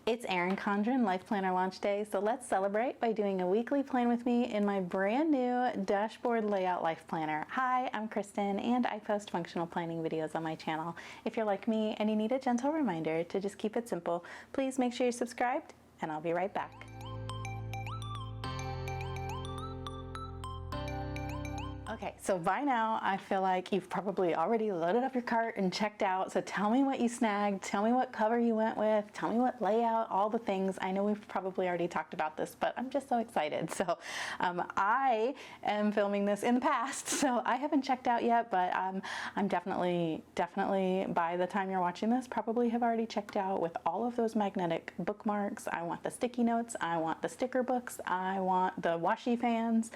It's Erin Condren LifePlanner launch day, so let's celebrate by doing a weekly plan with me in my brand new dashboard layout life planner. Hi, I'm Kristen and I post functional planning videos on my channel. If you're like me and you need a gentle reminder to just keep it simple, please make sure you're subscribed and I'll be right back. Okay, so by now I feel like you've probably already loaded up your cart and checked out. So tell me what you snagged, tell me what cover you went with, tell me what layout, all the things. I know we've probably already talked about this, but I'm just so excited. So I am filming this in the past, so I haven't checked out yet, but I'm definitely by the time you're watching this, probably have already checked out with all of those magnetic bookmarks. I want the sticky notes, I want the sticker books, I want the washi fans,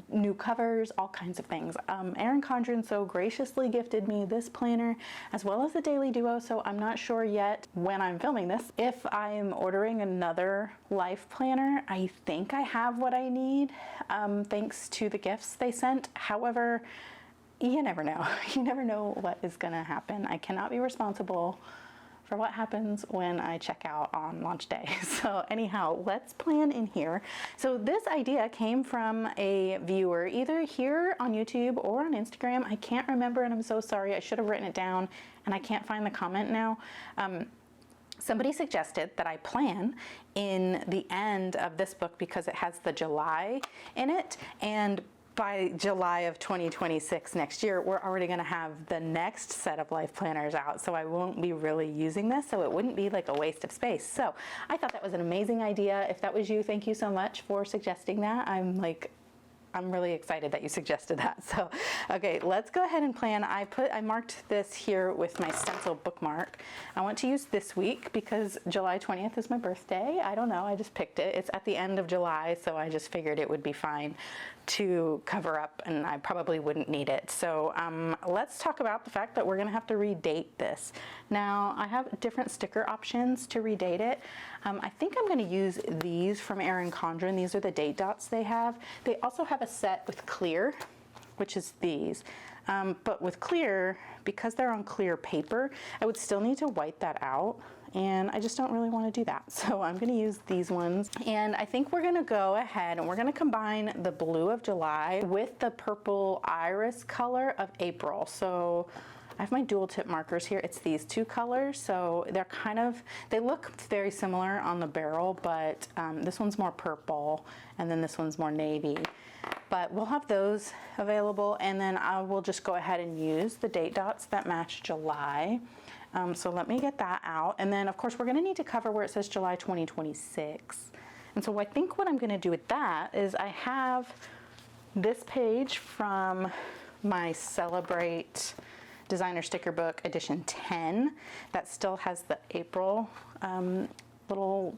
new covers, all kinds of things. Erin Condren so graciously gifted me this planner as well as the Daily Duo, so I'm not sure yet when I'm filming this if I'm ordering another life planner. I think I have what I need thanks to the gifts they sent. However, you never know. You never know what is gonna happen. I cannot be responsible for what happens when I check out on launch day. So anyhow, let's plan in here. So this idea came from a viewer, either here on YouTube or on Instagram. I can't remember and I'm so sorry. I should have written it down and I can't find the comment now. Somebody suggested that I plan in the end of this book because it has the July in it, and by July of 2026 next year, we're already gonna have the next set of life planners out, so I won't be really using this, so it wouldn't be like a waste of space. So I thought that was an amazing idea. If that was you, thank you so much for suggesting that. I'm really excited that you suggested that. So, okay, let's go ahead and plan. I marked this here with my stencil bookmark. I want to use this week because July 20th is my birthday. I don't know, I just picked it. It's at the end of July, so I just figured it would be fine to cover up and I probably wouldn't need it. So let's talk about the fact that we're gonna have to redate this. Now, I have different sticker options to redate it. I think I'm gonna use these from Erin Condren. These are the date dots they have. They also have a set with clear, which is these. But with clear, because they're on clear paper, I would still need to white that out. And I just don't really want to do that. So I'm going to use these ones. And I think we're going to go ahead and we're going to combine the blue of July with the purple iris color of April. So I have my dual tip markers here. It's these two colors. So they're they look very similar on the barrel, but this one's more purple and then this one's more navy. But we'll have those available, and then I will just go ahead and use the date dots that match July. So let me get that out. And then of course we're gonna need to cover where it says July 2026. And so I think what I'm gonna do with that is I have this page from my Celebrate Designer Sticker Book edition 10 that still has the April little,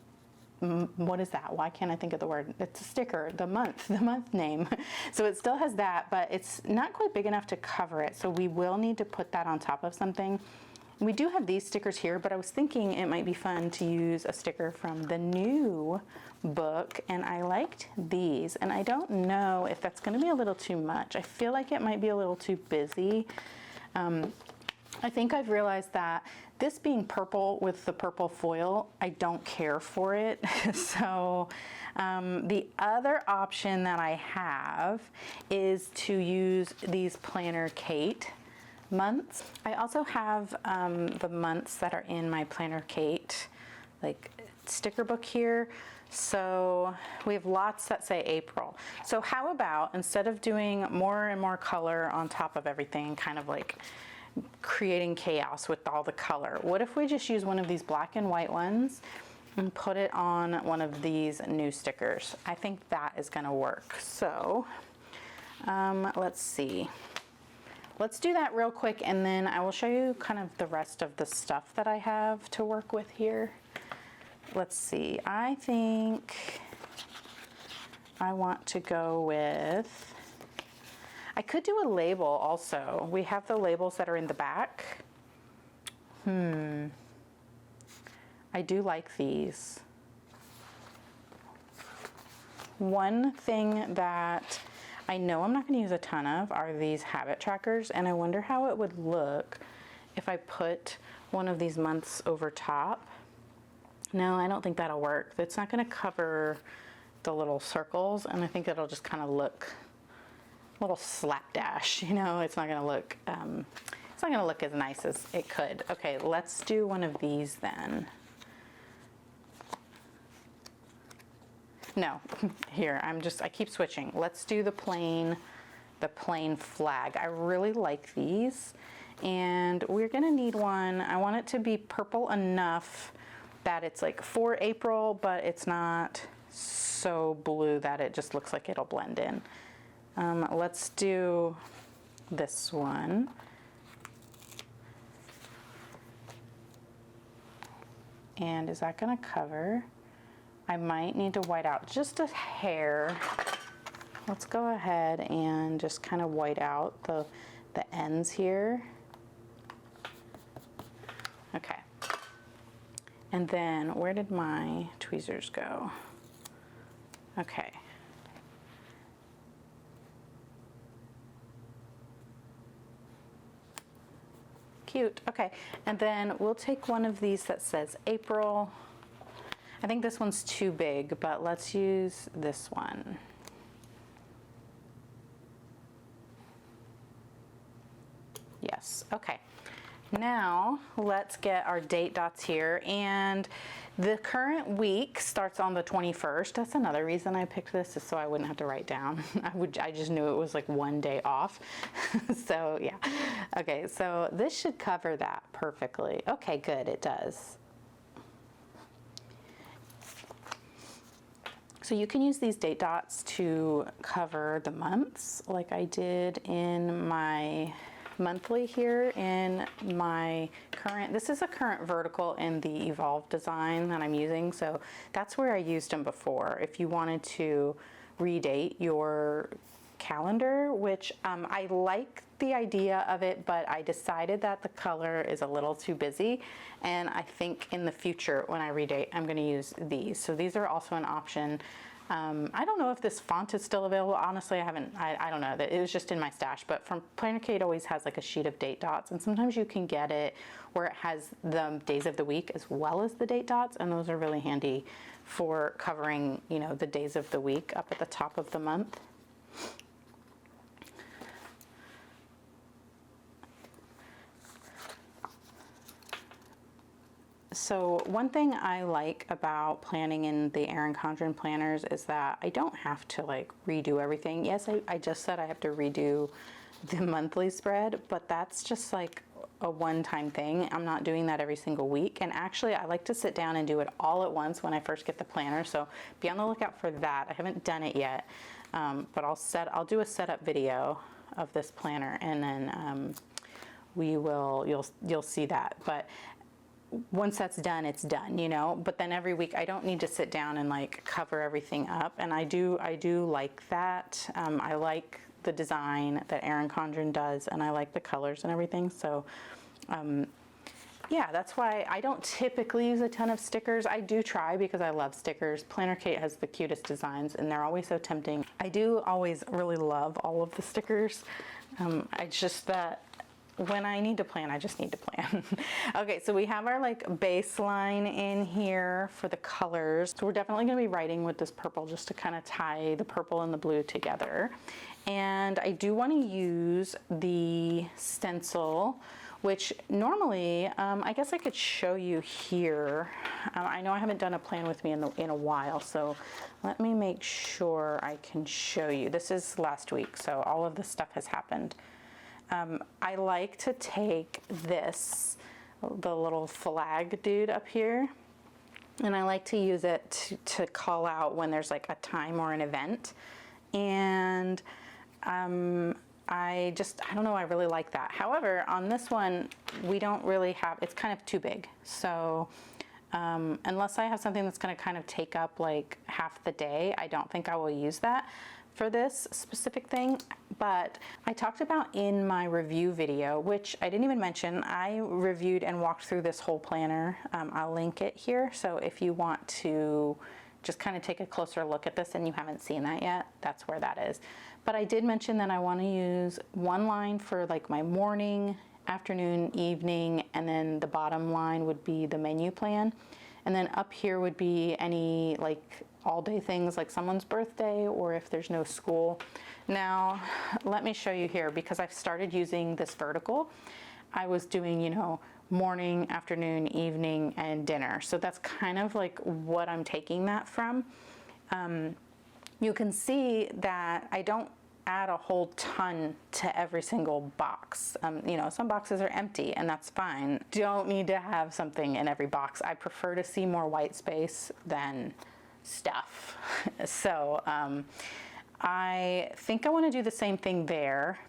what is that? Why can't I think of the word? It's a sticker, the month name. So it still has that, but it's not quite big enough to cover it. So we will need to put that on top of something. We do have these stickers here, but I was thinking it might be fun to use a sticker from the new book, and I liked these, and I don't know if that's gonna be a little too much. I feel like it might be a little too busy. I think I've realized that this being purple with the purple foil, I don't care for it. So the other option that I have is to use these Planner Kate months. I also have the months that are in my Planner Kate like sticker book here. So we have lots that say April. So how about, instead of doing more and more color on top of everything, kind of like creating chaos with all the color, what if we just use one of these black and white ones and put it on one of these new stickers? I think that is gonna work. So let's see. Let's do that real quick, and then I will show you kind of the rest of the stuff that I have to work with here. Let's see, I think I want to go with, I could do a label also. We have the labels that are in the back. I do like these. One thing that I know I'm not going to use a ton of are these habit trackers, and I wonder how it would look if I put one of these months over top. No, I don't think that'll work. It's not gonna cover the little circles, and I think it'll just kind of look a little slapdash, you know? It's not gonna look as nice as it could. Okay, let's do one of these then. No, here, I keep switching. Let's do the plain flag. I really like these, and we're gonna need one. I want it to be purple enough that it's like for April, but it's not so blue that it just looks like it'll blend in. Let's do this one. And is that gonna cover? I might need to white out just a hair. Let's go ahead and just kind of white out the ends here. Okay. And then where did my tweezers go? Okay. Cute. Okay. And then we'll take one of these that says April. I think this one's too big, but let's use this one. Yes, okay. Now let's get our date dots here, and the current week starts on the 21st. That's another reason I picked this, is so I wouldn't have to write down. I just knew it was like one day off. So yeah. Okay, so this should cover that perfectly. Okay, good, it does. So you can use these date dots to cover the months, like I did in my monthly here in my current, this is a current vertical in the Evolve design that I'm using, so that's where I used them before. If you wanted to redate your calendar, which I like the idea of it, but I decided that the color is a little too busy, and I think in the future when I redate I'm going to use these. So these are also an option. I don't know if this font is still available. Honestly, I don't know. It was just in my stash, but from Planner Kate always has like a sheet of date dots, and sometimes you can get it where it has the days of the week as well as the date dots, and those are really handy for covering, you know, the days of the week up at the top of the month. So one thing I like about planning in the Erin Condren planners is that I don't have to like redo everything. Yes, I just said I have to redo the monthly spread, but that's just like a one-time thing. I'm not doing that every single week. And actually I like to sit down and do it all at once when I first get the planner. So be on the lookout for that. I haven't done it yet, but I'll do a setup video of this planner, and then you'll see that. But once that's done, it's done, you know. But then every week I don't need to sit down and like cover everything up, and I do like that. I like the design that Erin Condren does, and I like the colors and everything. So yeah, that's why I don't typically use a ton of stickers. I do try because I love stickers. Planner Kate has the cutest designs, and they're always so tempting. I do always really love all of the stickers. It's just that when I need to plan, I just need to plan. Okay, so we have our like baseline in here for the colors. So we're definitely gonna be writing with this purple just to kind of tie the purple and the blue together. And I do want to use the stencil, which normally, I guess I could show you here. I know I haven't done a plan with me in a while, so let me make sure I can show you. This is last week, so all of this stuff has happened. I like to take this, the little flag dude up here, and I like to use it to call out when there's like a time or an event. And I don't know, I really like that. However, on this one, we don't really have, it's kind of too big. So unless I have something that's going to kind of take up like half the day, I don't think I will use that for this specific thing. But I talked about in my review video, which I didn't even mention, I reviewed and walked through this whole planner. I'll link it here, so if you want to just kind of take a closer look at this and you haven't seen that yet, that's where that is. But I did mention that I want to use one line for like my morning, afternoon, evening, and then the bottom line would be the menu plan. And then up here would be any like all day things like someone's birthday or if there's no school. Now, let me show you here because I've started using this vertical. I was doing, you know, morning, afternoon, evening, and dinner. So that's kind of like what I'm taking that from. You can see that I don't add a whole ton to every single box. You know, some boxes are empty and that's fine. Don't need to have something in every box. I prefer to see more white space than stuff. So I think I want to do the same thing there,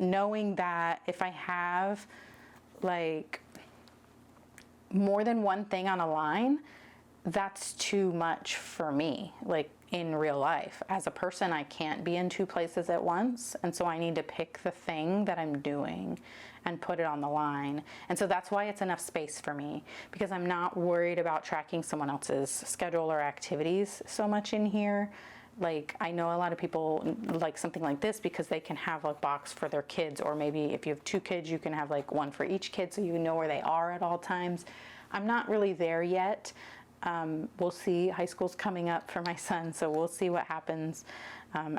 knowing that if I have like more than one thing on a line, that's too much for me. Like in real life, as a person, I can't be in two places at once. And so I need to pick the thing that I'm doing and put it on the line. And so that's why it's enough space for me, because I'm not worried about tracking someone else's schedule or activities so much in here. Like I know a lot of people like something like this because they can have a box for their kids, or maybe if you have two kids, you can have like one for each kid so you know where they are at all times. I'm not really there yet. We'll see. High school's coming up for my son, so we'll see what happens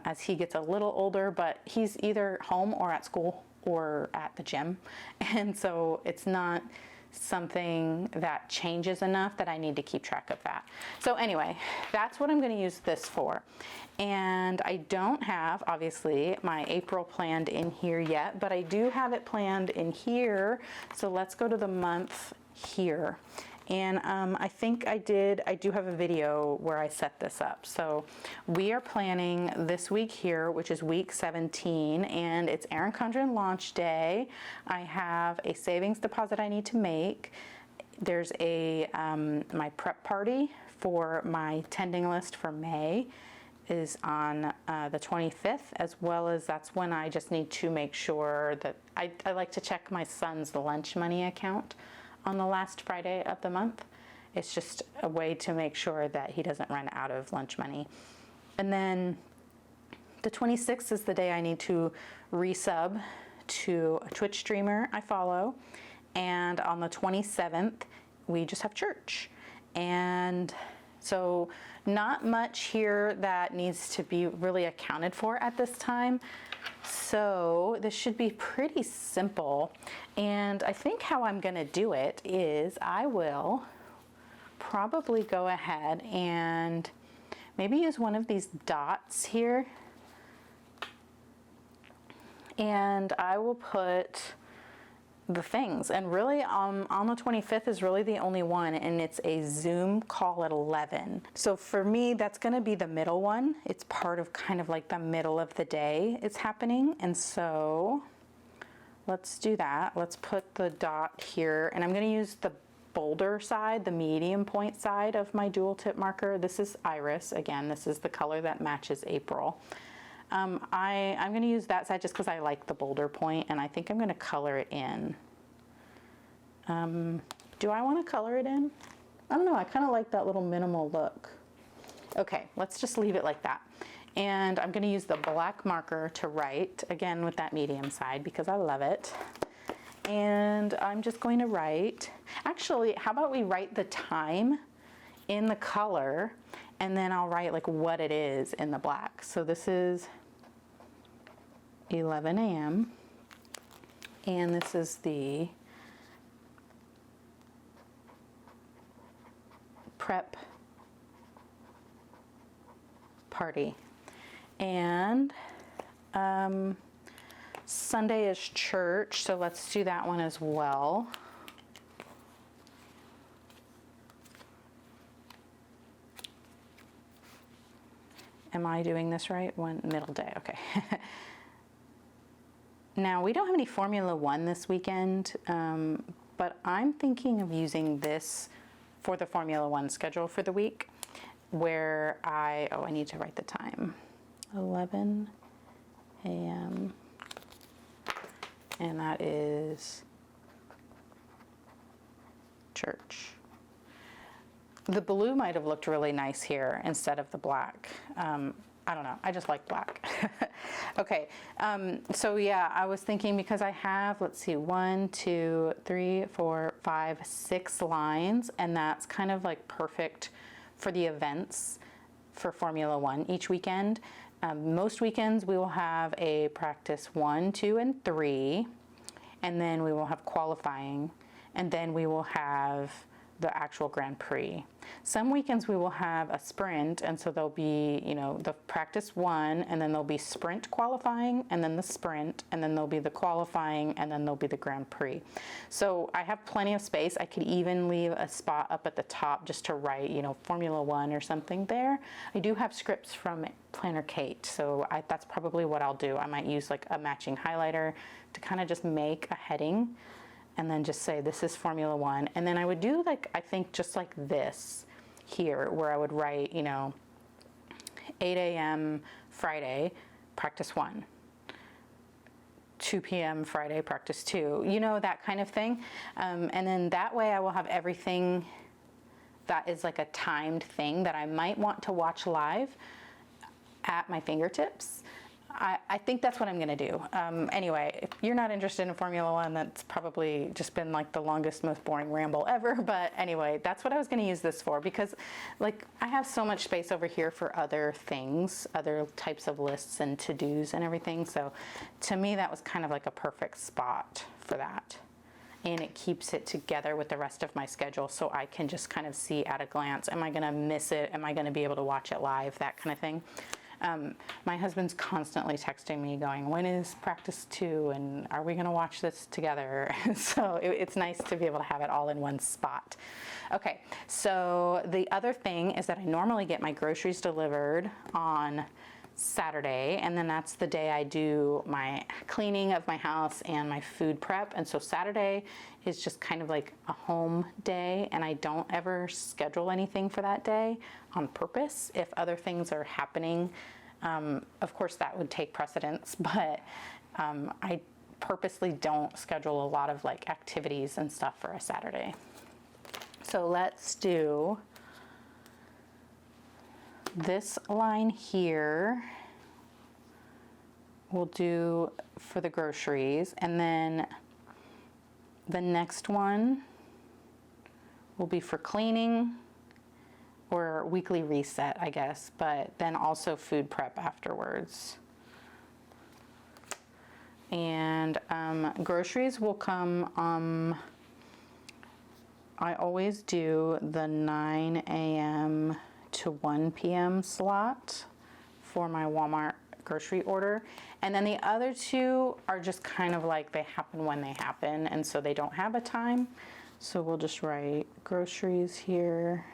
as he gets a little older, but he's either home or at school or at the gym. And so it's not something that changes enough that I need to keep track of that. So anyway, that's what I'm going to use this for. And I don't have, obviously, my April planned in here yet, but I do have it planned in here. So let's go to the month here. And I think I do have a video where I set this up. So we are planning this week here, which is week 17, and it's Erin Condren launch day. I have a savings deposit I need to make. There's a my prep party for my tending list for May is on the 25th, as well as that's when I just need to make sure that I like to check my son's lunch money account on the last Friday of the month. It's just a way to make sure that he doesn't run out of lunch money. And then the 26th is the day I need to resub to a Twitch streamer I follow. And on the 27th, we just have church. And so not much here that needs to be really accounted for at this time. So this should be pretty simple. And I think how I'm going to do it is I will probably go ahead and maybe use one of these dots here. And I will put the things, and really on the 25th is really the only one, and it's a Zoom call at 11. So for me, that's going to be the middle one. It's part of kind of like the middle of the day it's happening, and so let's do that. Let's put the dot here, and I'm going to use the bolder side, the medium point side of my dual tip marker. This is Iris. Again, this is the color that matches April. I'm going to use that side just because I like the bolder point, and I think I'm going to color it in. Do I want to color it in? I don't know. I kind of like that little minimal look. Okay, let's just leave it like that. And I'm going to use the black marker to write, again with that medium side because I love it. And I'm just going to write. Actually, how about we write the time in the color, and then I'll write like what it is in the black. So this is 11 a.m. and this is the prep party. And Sunday is church, so let's do that one as well. Am I doing this right? One middle day, okay. Now, we don't have any Formula One this weekend, but I'm thinking of using this for the Formula One schedule for the week, where I need to write the time. 11 a.m. and that is church. The blue might have looked really nice here instead of the black. I don't know, I just like black. Okay, so yeah, I was thinking because I have, let's see, 1, 2, 3, 4, 5, 6 lines, and that's kind of like perfect for the events for Formula One each weekend. Most weekends we will have a practice 1, 2, and 3, and then we will have qualifying, and then we will have the actual Grand Prix. Some weekends we will have a sprint, and so there'll be, you know, the practice 1, and then there'll be sprint qualifying, and then the sprint, and then there'll be the qualifying, and then there'll be the Grand Prix. So I have plenty of space. I could even leave a spot up at the top just to write, you know, Formula One or something there. I do have scripts from Planner Kate, so that's probably what I'll do. I might use like a matching highlighter to kind of just make a heading, and then just say this is Formula One. And then I would do like, I think just like this here, where I would write, you know, 8 a.m. Friday, practice 1. 2 p.m. Friday, practice 2. You know, that kind of thing. And then that way I will have everything that is like a timed thing that I might want to watch live at my fingertips. I think that's what I'm going to do. Anyway, if you're not interested in Formula One, that's probably just been like the longest, most boring ramble ever. But anyway, that's what I was going to use this for, because like I have so much space over here for other things, other types of lists and to-dos and everything. So to me, that was kind of like a perfect spot for that. And it keeps it together with the rest of my schedule, so I can just kind of see at a glance, am I going to miss it? Am I going to be able to watch it live? That kind of thing. My husband's constantly texting me going, when is practice 2 and are we going to watch this together? So it's nice to be able to have it all in one spot. Okay, so the other thing is that I normally get my groceries delivered on Saturday, and then that's the day I do my cleaning of my house and my food prep. And so Saturday is just kind of like a home day, and I don't ever schedule anything for that day on purpose. If other things are happening, of course that would take precedence, but I purposely don't schedule a lot of like activities and stuff for a Saturday. So let's do this line here. We'll do for the groceries, and then the next one will be for cleaning or weekly reset, I guess, but then also food prep afterwards. And groceries will come, I always do the 9 a.m. to 1 p.m. slot for my Walmart grocery order. And then the other two are just kind of like they happen when they happen, and so they don't have a time. So we'll just write groceries here.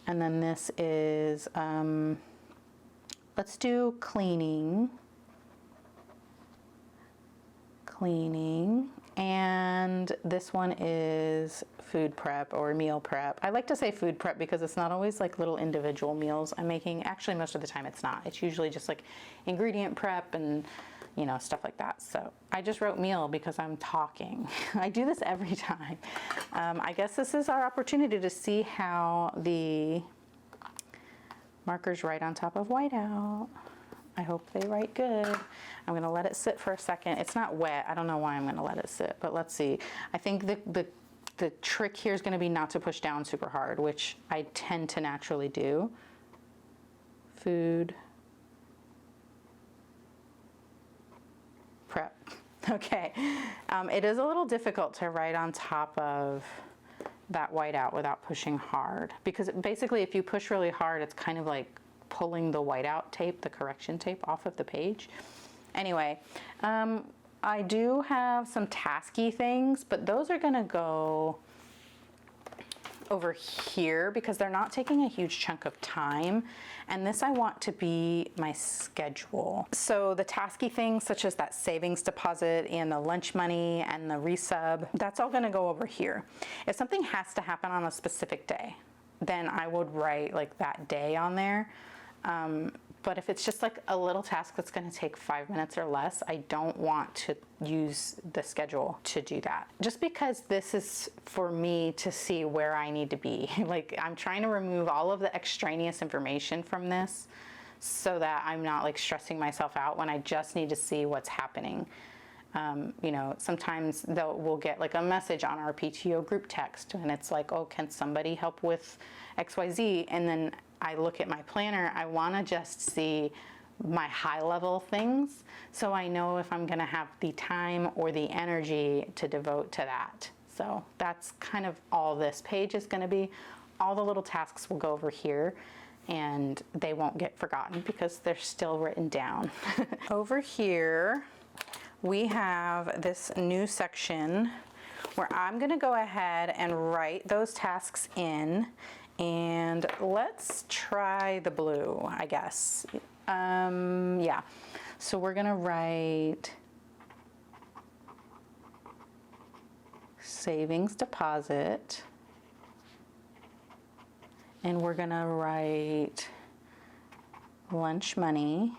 And then this is, let's do cleaning. And this one is food prep or meal prep. I like to say food prep because it's not always like little individual meals I'm making. Actually, most of the time it's not. It's usually just like ingredient prep and, you know, stuff like that. So I just wrote meal because I'm talking. I do this every time. I guess this is our opportunity to see how the markers write on top of whiteout. I hope they write good. I'm gonna let it sit for a second. It's not wet. I don't know why I'm gonna let it sit, but let's see. I think the trick here is gonna be not to push down super hard, which I tend to naturally do. Food prep. Okay. It is a little difficult to write on top of that whiteout without pushing hard, because basically if you push really hard, it's kind of like pulling the whiteout tape, the correction tape, off of the page. Anyway, I do have some tasky things, but those are gonna go over here because they're not taking a huge chunk of time. And this I want to be my schedule. So the tasky things such as that savings deposit and the lunch money and the resub, that's all gonna go over here. If something has to happen on a specific day, then I would write like that day on there. But if it's just like a little task that's going to take 5 minutes or less, I don't want to use the schedule to do that. Just because this is for me to see where I need to be. Like, I'm trying to remove all of the extraneous information from this so that I'm not like stressing myself out when I just need to see what's happening. You know, sometimes we'll get like a message on our PTO group text and it's like, oh, can somebody help with XYZ? And then I look at my planner, I want to just see my high level things so I know if I'm going to have the time or the energy to devote to that. So that's kind of all this page is going to be. All the little tasks will go over here and they won't get forgotten because they're still written down. Over here, we have this new section where I'm going to go ahead and write those tasks in, and let's try the blue, I guess. Yeah, so we're going to write savings deposit, and we're going to write lunch money.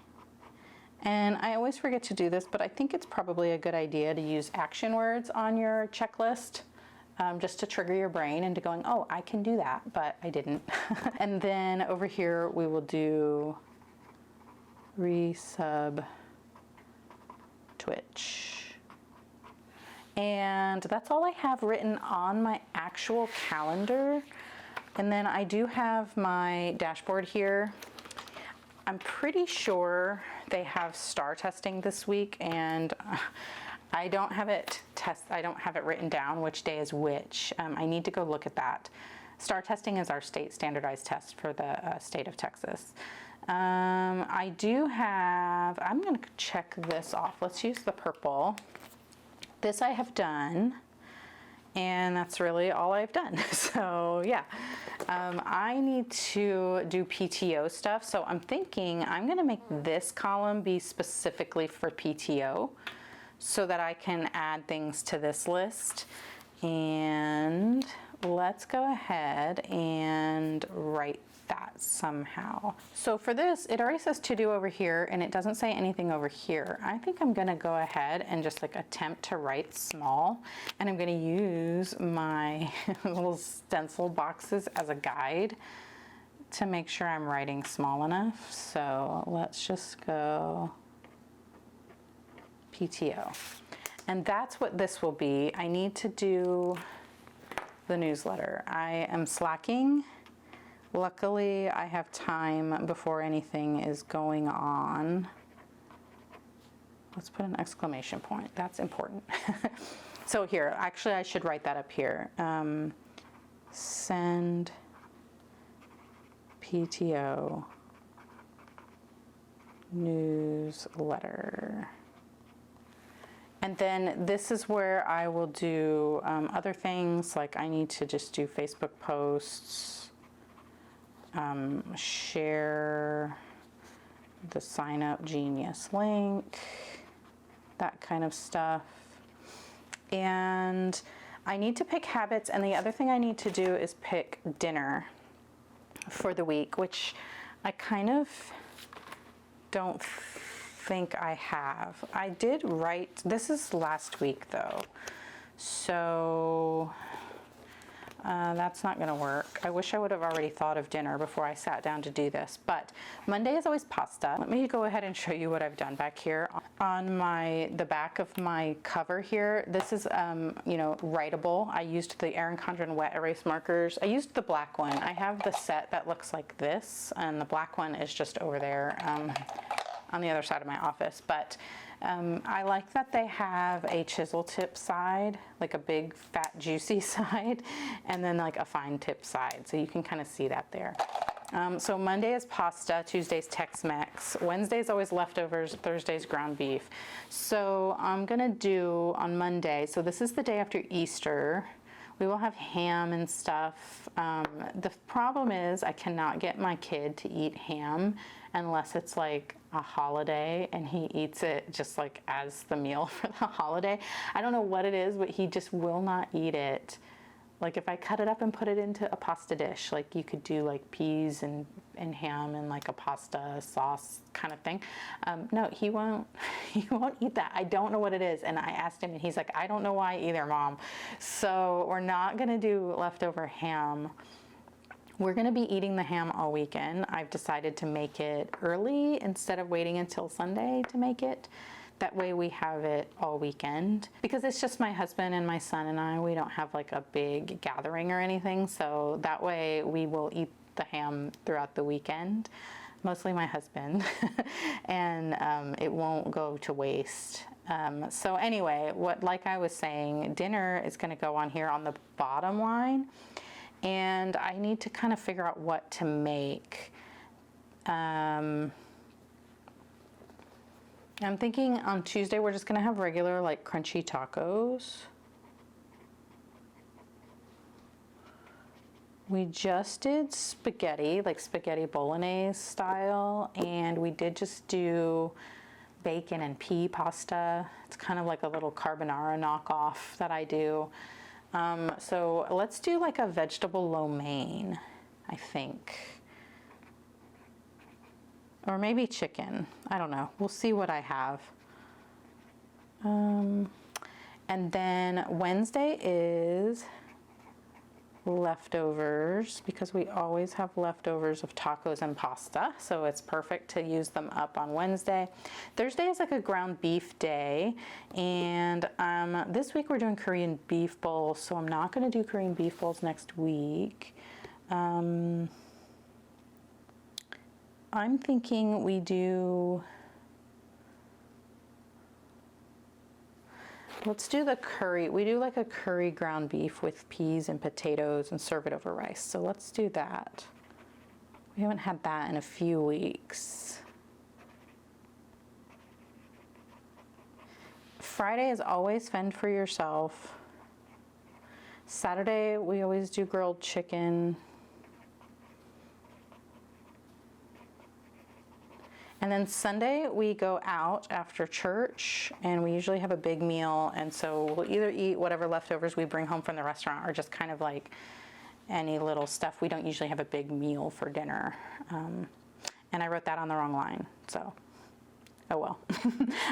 And I always forget to do this, but I think it's probably a good idea to use action words on your checklist, just to trigger your brain into going, oh, I can do that, but I didn't. And then over here, we will do resub Twitch. And that's all I have written on my actual calendar. And then I do have my dashboard here. I'm pretty sure they have STAR testing this week, and I don't have it written down which day is which. I need to go look at that. STAR testing is our state standardized test for the state of Texas. I do have, I'm going to check this off. Let's use the purple. This I have done, and that's really all I've done. So yeah, I need to do PTO stuff. So I'm thinking I'm going to make this column be specifically for PTO so that I can add things to this list. And let's go ahead and write that somehow. So for this, it already says to do over here and it doesn't say anything over here. I think I'm gonna go ahead and just like attempt to write small, and I'm gonna use my little stencil boxes as a guide to make sure I'm writing small enough. So let's just go PTO. And that's what this will be. I need to do the newsletter. I am slacking. Luckily, I have time before anything is going on. Let's put an exclamation point. That's important. So here, actually, I should write that up here. Send PTO newsletter. And then this is where I will do other things, like I need to just do Facebook posts, share the Sign Up Genius link, that kind of stuff. And I need to pick habits, and the other thing I need to do is pick dinner for the week, which I kind of don't think I have. I did write, this is last week though, so that's not going to work. I wish I would have already thought of dinner before I sat down to do this, but Monday is always pasta. Let me go ahead and show you what I've done back here. On the back of my cover here, this is, writable. I used the Erin Condren wet erase markers. I used the black one. I have the set that looks like this, and the black one is just over there on the other side of my office, but I like that they have a chisel tip side, like a big fat juicy side, and then like a fine tip side, so you can kind of see that there. So Monday is pasta, Tuesday's Tex-Mex, Wednesday's always leftovers, Thursday's ground beef. So I'm gonna do on Monday, so this is the day after Easter, we will have ham and stuff. The problem is I cannot get my kid to eat ham unless it's like a holiday and he eats it just like as the meal for the holiday. I don't know what it is, but he just will not eat it Like if I cut it up and put it into a pasta dish, like you could do like peas and ham and like a pasta sauce kind of thing. No, he won't eat that. I don't know what it is. And I asked him and he's like, I don't know why either, Mom. So we're not gonna do leftover ham. We're gonna be eating the ham all weekend. I've decided to make it early instead of waiting until Sunday to make it. That way we have it all weekend, because it's just my husband and my son and I. We don't have like a big gathering or anything, so that way we will eat the ham throughout the weekend, mostly my husband, and it won't go to waste. So anyway, like I was saying, dinner is going to go on here on the bottom line, and I need to kind of figure out what to make. I'm thinking on Tuesday we're just gonna have regular like crunchy tacos. We just did spaghetti, like spaghetti bolognese style, and we did just do bacon and pea pasta. It's kind of like a little carbonara knockoff that I do. So let's do like a vegetable lo mein, I think. Or maybe chicken. I don't know. We'll see what I have. And then Wednesday is leftovers, because we always have leftovers of tacos and pasta. So it's perfect to use them up on Wednesday. Thursday is like a ground beef day. And this week we're doing Korean beef bowls. So I'm not going to do Korean beef bowls next week. I'm thinking we do, let's do the curry. We do like a curry ground beef with peas and potatoes and serve it over rice. So let's do that. We haven't had that in a few weeks. Friday is always fend for yourself. Saturday, we always do grilled chicken. And then Sunday we go out after church, and we usually have a big meal, and so we'll either eat whatever leftovers we bring home from the restaurant or just kind of like any little stuff. We don't usually have a big meal for dinner. And I wrote that on the wrong line, so oh well.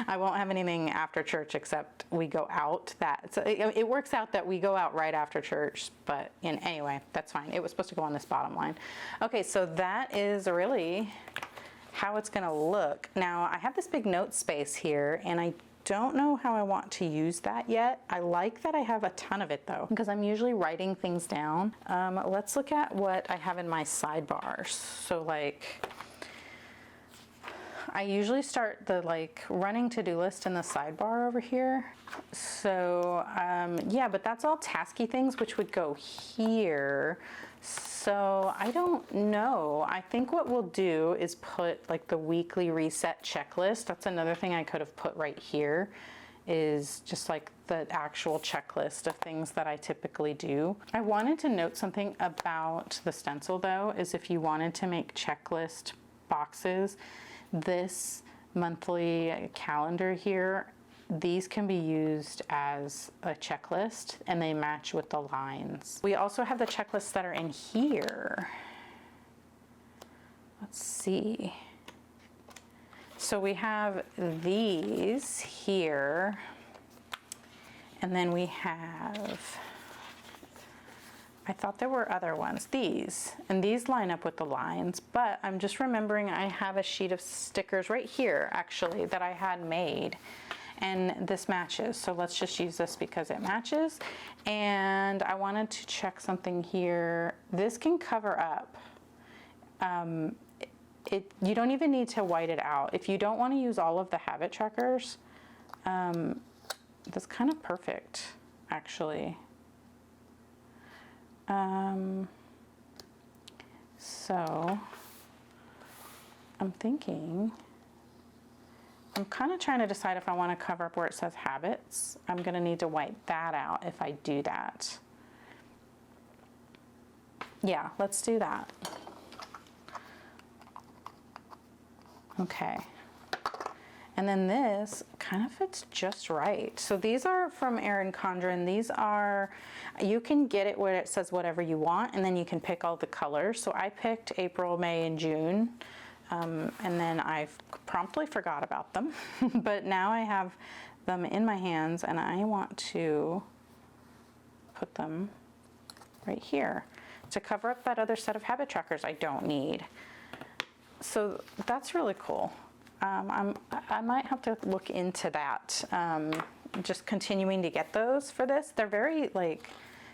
I won't have anything after church except we go out so it works out that we go out right after church, but anyway, that's fine. It was supposed to go on this bottom line. Okay, so that is really how it's gonna look. Now I have this big note space here, and I don't know how I want to use that yet. I like that I have a ton of it though, because I'm usually writing things down. Let's look at what I have in my sidebars. So like, I usually start the like running to-do list in the sidebar over here. So yeah, but that's all tasky things which would go here. So I don't know. I think what we'll do is put like the weekly reset checklist. That's another thing I could have put right here, is just like the actual checklist of things that I typically do. I wanted to note something about the stencil though, is if you wanted to make checklist boxes, this monthly calendar here, these can be used as a checklist and they match with the lines. We also have the checklists that are in here. Let's see. So we have these here, and then we have, I thought there were other ones, and these line up with the lines, but I'm just remembering I have a sheet of stickers right here actually that I had made, and this matches, so let's just use this because it matches. And I wanted to check something here. This can cover up. You don't even need to white it out. If you don't want to use all of the habit trackers, that's kind of perfect actually. So I'm thinking, I'm kind of trying to decide if I want to cover up where it says habits. I'm going to need to white that out if I do that. Yeah, let's do that. Okay. And then this kind of fits just right. So these are from Erin Condren. These are, you can get it where it says whatever you want, and then you can pick all the colors. So I picked April, May, and June. And then I promptly forgot about them. But now I have them in my hands, and I want to put them right here to cover up that other set of habit trackers I don't need. So that's really cool. I might have to look into that, just continuing to get those for this. They're very like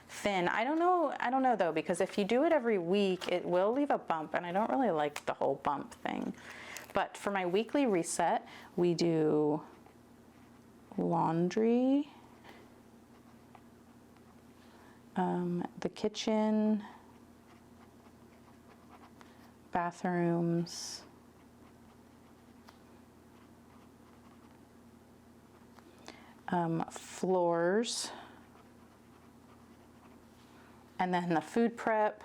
thin. I don't know though, because if you do it every week, it will leave a bump, and I don't really like the whole bump thing. But for my weekly reset, we do laundry, the kitchen, bathrooms, floors, and then the food prep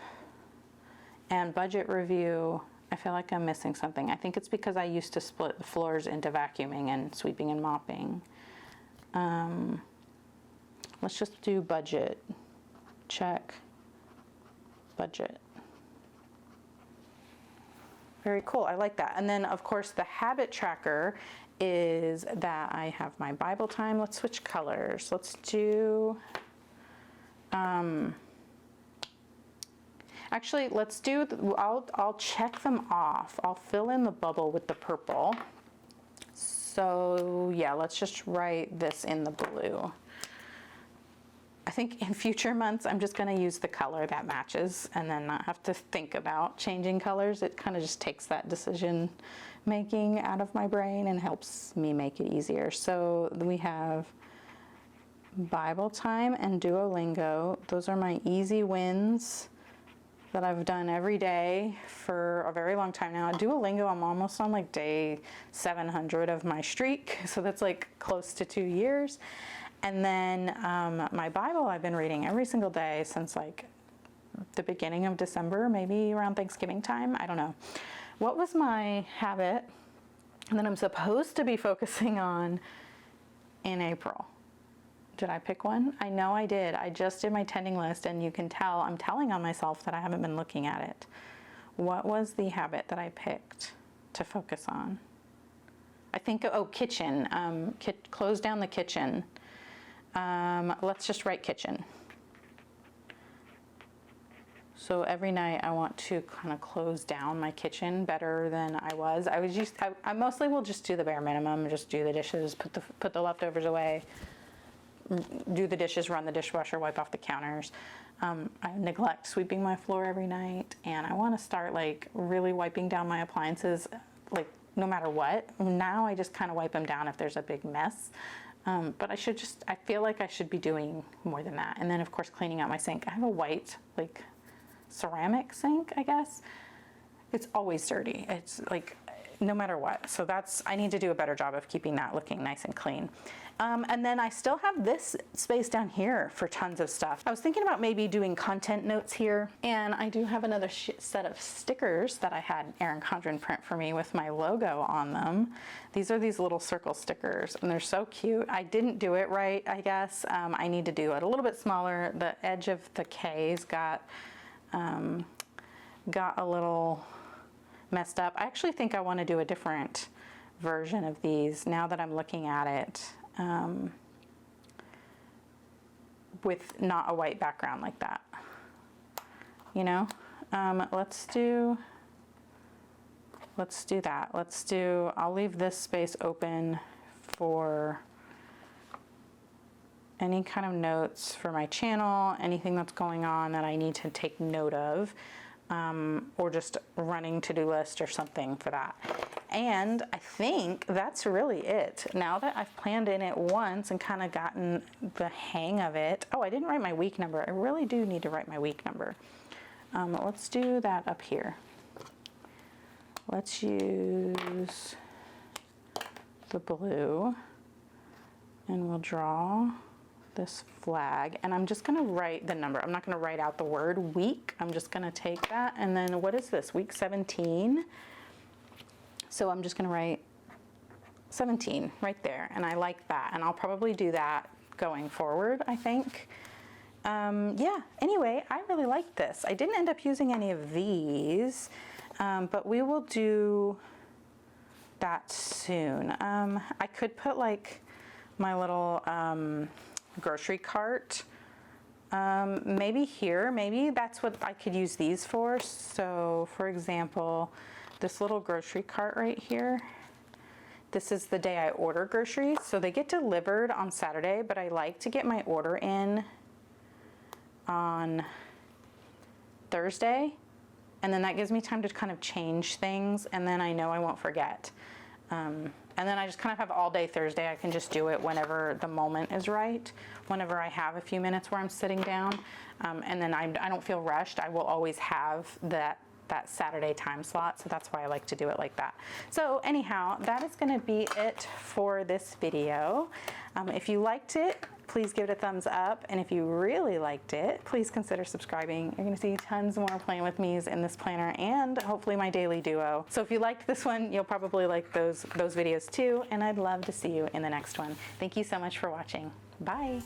and budget review. I feel like I'm missing something. I think it's because I used to split the floors into vacuuming and sweeping and mopping. Let's just do budget. Check. Budget. Very cool. I like that. And then, of course, the habit tracker is that I have my Bible time. Let's switch colors. Let's do, actually, let's do, I'll check them off. I'll fill in the bubble with the purple. So yeah, let's just write this in the blue. I think in future months, I'm just going to use the color that matches and then not have to think about changing colors. It kind of just takes that decision making out of my brain and helps me make it easier. So we have Bible time and Duolingo. Those are my easy wins that I've done every day for a very long time now. Duolingo, I'm almost on like day 700 of my streak. So that's like close to 2 years. And then my Bible I've been reading every single day since like the beginning of December, maybe around Thanksgiving time. I don't know. What was my habit that I'm supposed to be focusing on in April? Did I pick one? I know I did. I just did my tending list, and you can tell I'm telling on myself that I haven't been looking at it. What was the habit that I picked to focus on? I think, oh, kitchen. Close down the kitchen. Let's just write kitchen. So every night I want to kind of close down my kitchen better than I was. I mostly will just do the bare minimum, just do the dishes, put the leftovers away, do the dishes, run the dishwasher, wipe off the counters. I neglect sweeping my floor every night, and I want to start like really wiping down my appliances, like no matter what. Now I just kind of wipe them down if there's a big mess. But I feel like I should be doing more than that. And then of course cleaning out my sink. I have a white like ceramic sink, I guess. It's always dirty. It's like no matter what. So I need to do a better job of keeping that looking nice and clean. And then I still have this space down here for tons of stuff. I was thinking about maybe doing content notes here, and I do have another set of stickers that I had Erin Condren print for me with my logo on them. These are these little circle stickers, and they're so cute. I didn't do it right, I guess. I need to do it a little bit smaller. The edge of the K's got a little messed up. I actually think I want to do a different version of these now that I'm looking at it. With not a white background like that, you know. Let's do that. I'll leave this space open for any kind of notes for my channel, anything that's going on that I need to take note of, or just running to-do list or something for that. And I think that's really it. Now that I've planned in it once and kind of gotten the hang of it. Oh, I didn't write my week number. I really do need to write my week number. Let's do that up here. Let's use the blue, and we'll draw this flag, and I'm just going to write the number. I'm not going to write out the word week. I'm just going to take that, and then what is this? Week 17. So I'm just going to write 17 right there, and I like that, and I'll probably do that going forward, I think. Yeah, anyway, I really like this. I didn't end up using any of these, but we will do that soon. I could put like my little grocery cart maybe here. Maybe that's what I could use these for. So for example, this little grocery cart right here, this is the day I order groceries. So they get delivered on Saturday, but I like to get my order in on Thursday, and then that gives me time to kind of change things, and then I know I won't forget. And then I just kind of have all day Thursday. I can just do it whenever the moment is right, whenever I have a few minutes where I'm sitting down, and then I don't feel rushed. I will always have that Saturday time slot, so that's why I like to do it like that. So anyhow, that is going to be it for this video. If you liked it, please give it a thumbs up, and if you really liked it, please consider subscribing. You're going to see tons more playing with me's in this planner, and hopefully my daily duo. So if you liked this one, you'll probably like those videos too, and I'd love to see you in the next one. Thank you so much for watching. Bye.